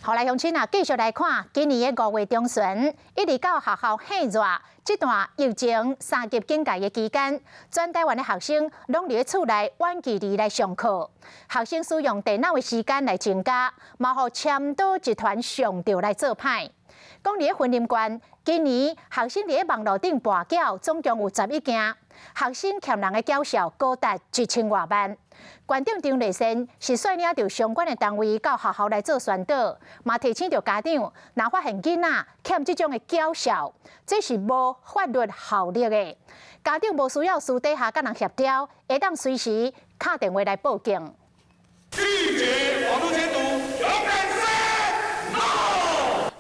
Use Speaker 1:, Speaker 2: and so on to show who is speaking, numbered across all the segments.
Speaker 1: 后来乡亲啊，继续来看今年的5月中旬，一直到学校很热这段疫情3级警戒的期间，全台湾的学生拢伫厝内远距离来上课，学生使用电脑的时间来增加，嘛互签到集团上钓来做歹。讲伫个云林县，今年学生伫个网络顶跋筊总共有11件，学生欠人的缴销高达1000多万。县长张立善是率领着相关的单位到学校来做宣导，嘛提醒着家长，若发现囡仔欠这种的缴销，这是无法律效力的。家长无需要私底下甲人协调，会当随时打电话来报警。
Speaker 2: 拒绝网络监督，有本事 ，No！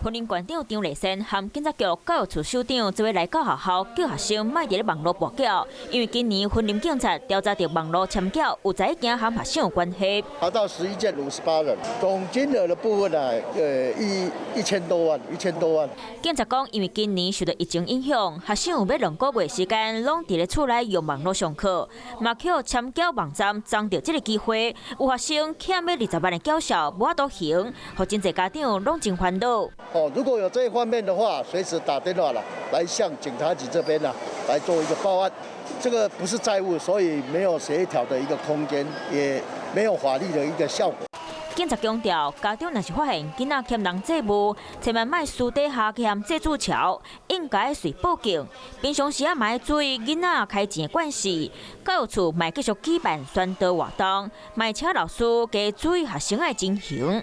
Speaker 3: 云林县长张立善和警察局教育处首长做伙来到学校，叫学生莫伫咧网络跋筊，因为今年云林警察调查到网络签缴有11件和学生有关系。
Speaker 4: 查到11件58人，总金额的部分啊，1000多万，1000多万。
Speaker 3: 警察讲，因为今年受到疫情影响，学生有要2个月时间，拢伫咧厝内用网络上课，嘛去签缴网站争到这个机会，有学生欠要20万的缴销无法度还，互真侪家长拢真烦恼。
Speaker 4: 如果有这一方面的话，随时打电话来向警察局这边来做一个报案。这个不是债务，所以没有协调的一个空间，也没有法律的一个效果。
Speaker 3: 警察强调，家长若是发现囡仔欠人债务，千万莫私底下去和债主桥，应该随报警。平常时也莫注意囡仔开钱的管事。教育处莫继续举办宣导活动，莫请老师加注意学生的情形。